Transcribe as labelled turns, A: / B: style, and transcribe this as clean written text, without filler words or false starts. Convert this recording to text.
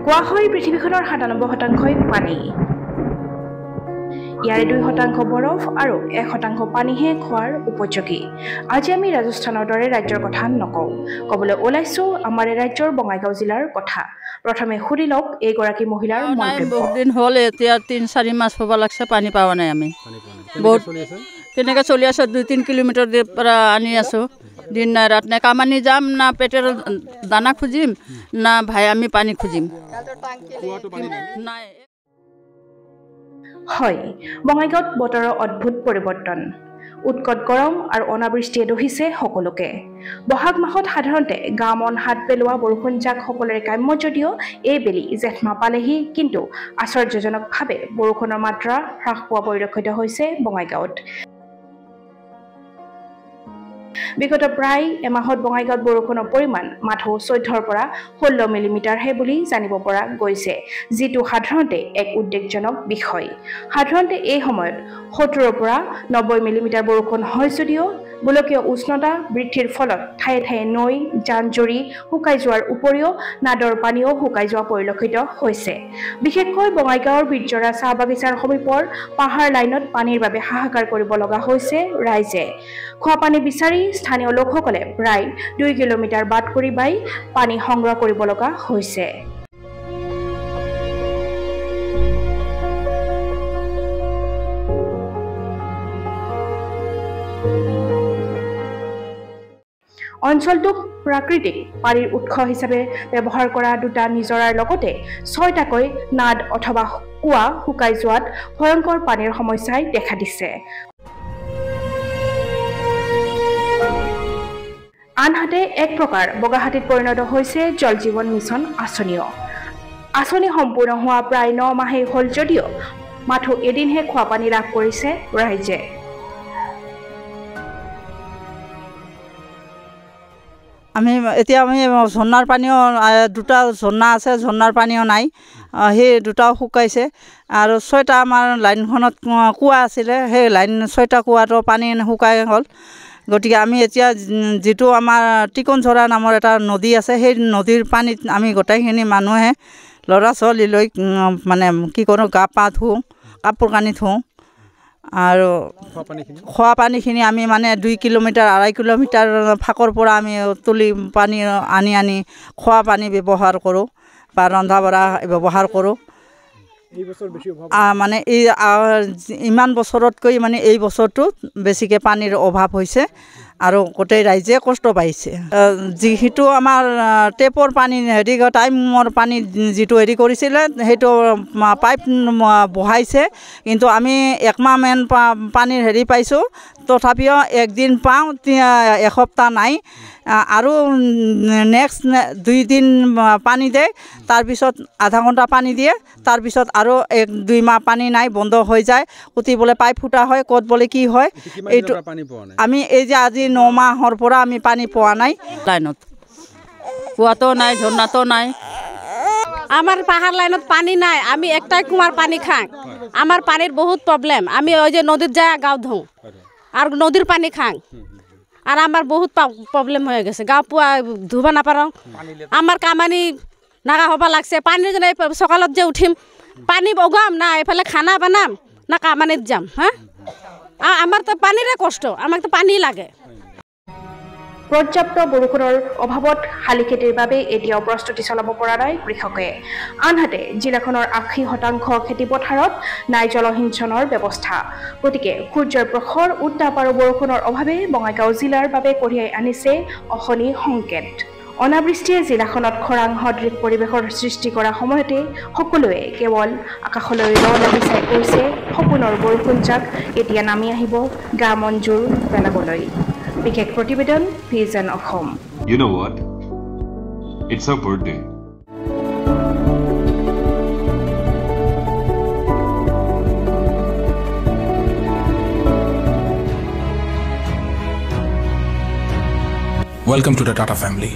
A: কোৱা হয় পৃথিৱীখনৰ ৯৭% পানী। ইয়াৰে ২% বৰফ আৰু ১% পানীহে খোৱাৰ উপযোগী। আজি আমি ৰাজস্থানৰ দৰে ৰাজ্যৰ কথা নকওঁ, ক'বলৈ ওলাইছো আমাৰ ৰাজ্যৰ বঙাইগাঁও জিলাৰ কথা। প্ৰথমে শুনি লওক এইগৰাকী মহিলাৰ মন্তব্য।
B: বহুত দিন হ'ল, এতিয়া ৩-৪ মাস হ'ব লাগছে, পানী পোৱা নাই আমি। বহুত কেনেকৈ চলি আছোঁ, ২-৩ কিলোমিটাৰ পৰা আনি আছোঁ, দিন নাই ৰাত নাই। কামানি যাম না পেটেৰ দানা খুজিম না ভাই আমি পানী খুজিম নাই।
A: হয়, বঙাইগাঁৱত বতৰৰ অদ্ভুত পৰিৱৰ্তন। উৎকট গৰম আৰু অনাবৃষ্টিয়ে দহিছে সকলোকে। বহাগ মাহত সাধাৰণতে গা মন হাত পেলোৱা বৰষুণজাক সকলোৰে কাম্য যদিও এইবেলি জেঠ মাহ পালেহি, কিন্তু আশ্চৰ্যজনকভাৱে বৰষুণৰ মাত্ৰা হ্ৰাস পোৱা পৰিলক্ষিত হৈছে বঙাইগাঁৱত। বিগত প্ৰায় এমাহত বঙাইগাঁৱত বৰষুণৰ পৰিমাণ মাথো ১৪ৰ পৰা ১৬ মিলিমিটাৰহে বুলি জানিব পৰা গৈছে, যিটো সাধাৰণতে এক উদ্বেগজনক বিষয়। সাধাৰণতে এই সময়ত ৭০ৰ পৰা ৯০ মিলিমিটাৰ বৰষুণ হয় যদিও গোলকীয় উষ্ণতা বৃদ্ধিৰ ফলত ঠায়ে ঠায়ে নৈ, জান-জুৰি শুকাই যোৱাৰ উপৰিও নাদৰ পানীও শুকাই যোৱা পৰিলক্ষিত হৈছে। বিশেষকৈ বঙাইগাঁৱৰ বীৰ্যৰা চাহ বাগিচাৰ সমীপৰ পাহাৰ লাইনত পানীৰ বাবে হাহাকাৰ কৰিব লগা হৈছে ৰাইজে। খোৱা পানী বিচাৰি স্থানীয় লোকসকলে প্ৰায় ২ কিলোমিটাৰ বাট কৰি বাই পানী সংগ্ৰহ কৰিব লগা হৈছে। অঞ্চলটোক প্ৰাকৃতিক পানীৰ উৎস হিচাপে ব্যৱহাৰ কৰা দুটা নিজৰাৰ লগতে ৬টাকৈ নাদ অথবা কুঁৱা শুকাই যোৱাত ভয়ংকৰ পানীৰ সমস্যাই দেখা দিছে। আনহাতে এক প্ৰকাৰ বগাহাতীত পৰিণত হৈছে জল জীৱন মিছন আঁচনিও। আঁচনি সম্পূৰ্ণ হোৱা প্ৰায় ৯ মাহেই হ'ল যদিও মাথো এদিনহে খোৱা পানী লাভ কৰিছে ৰাইজে।
B: আমি ঝৰ্ণাৰ পানীও, দুটা ঝৰ্ণা আছে, ঝৰ্ণাৰ পানীও নাই, সেই দুটাও শুকাইছে। আৰু ৬টা আমাৰ লাইনখনত কুঁৱা আছিলে, সেই লাইন ৬টা কুঁৱাটো পানী শুকাই গ'ল। গতিকে আমি এতিয়া যিটো আমাৰ টিকনঝৰা নামৰ এটা নদী আছে, সেই নদীৰ পানীত আমি গোটেইখিনি মানুহে ল'ৰা ছোৱালী লৈ মানে কি কৰোঁ, গা পা ধুওঁ, কাপোৰ কানি ধুওঁ। আৰু খোৱা পানীখিনি আমি মানে ২ কিলোমিটাৰ ২.৫ কিলোমিটাৰ ফাকৰ পৰা আমি তুলি পানী আনি খোৱা পানী ব্যৱহাৰ কৰোঁ বা ৰন্ধা বঢ়া ব্যৱহাৰ কৰোঁ। মানে এই ইমান বছৰতকৈ মানে এই বছৰটোত বেছিকৈ পানীৰ অভাৱ হৈছে আৰু গোটেই ৰাইজে কষ্ট পাইছে। যিটো আমাৰ টেপৰ পানী টাইমৰ পানী যিটো কৰিছিলে, সেইটো পাইপ বহাইছে, কিন্তু আমি ১ মাহমান পানীৰ পাইছোঁ, তথাপিও একদিন পাওঁ, এসপ্তাহ নাই। আৰু নেক্সট ২ দিন পানী দিয়ে, তাৰপিছত আধা ঘণ্টা পানী দিয়ে, তাৰপিছত আৰু ১-২ মাহ পানী নাই, বন্ধ হৈ যায়। কুটি বোলে পাইপ ফুটা হয়, ক'ত বোলে কি হয়। এইটো আমি এই যে আজি ৯ মাহৰ পৰা আমি পানী পোৱা নাই। লাইনত কুঁৱাটো নাই, ঝৰ্ণাটো নাই।
C: আমার পাহাড় লাইনত পানি নাই, আমি একটাই কুমার পানি খাং। আমার পানির বহুত প্রবলেম, আমি ওই যে নদীর যায় গাও ধুঁ আর নদীর পানি খাং। আর আমার বহুত প্রবলেম হয়ে গেছে, গাও পুয়া ধুবা নাপারং। আমার কামানি নাগা হবা লাগছে, পানির জন্য সকালত যে উঠিম পানি বগাম না, এফালে খানা বানাম না কামানিত যাম। হ্যাঁ, আমার তো পানিরে কষ্ট, আমাক তো পানি লাগে।
A: পৰ্যাপ্ত বৰষুণৰ অভাৱত শালি খেতিৰ বাবে এতিয়াও প্ৰস্তুতি চলাব পৰা নাই কৃষকে। আনহাতে জিলাখনৰ ৮০% খেতিপথাৰত নাই জলসিঞ্চনৰ ব্যৱস্থা। গতিকে সূৰ্যৰ প্ৰখৰ উত্তাপ আৰু বৰষুণৰ অভাৱে বঙাইগাঁও জিলাৰ বাবে কঢ়িয়াই আনিছে অশনি সংকেত। অনাবৃষ্টিয়ে জিলাখনত খৰাং সদৃশ পৰিৱেশৰ সৃষ্টি কৰা সময়তে সকলোৱে কেৱল আকাশলৈ লাগি চাই কৈছে সপোনৰ বৰষুণজাক এতিয়া নামি আহিব গা মন জোৰ পেলাবলৈ। বিশেষ প্ৰতিবেদন vision Assam.
D: You know what? It's her birthday.
E: Welcome to the Tata family.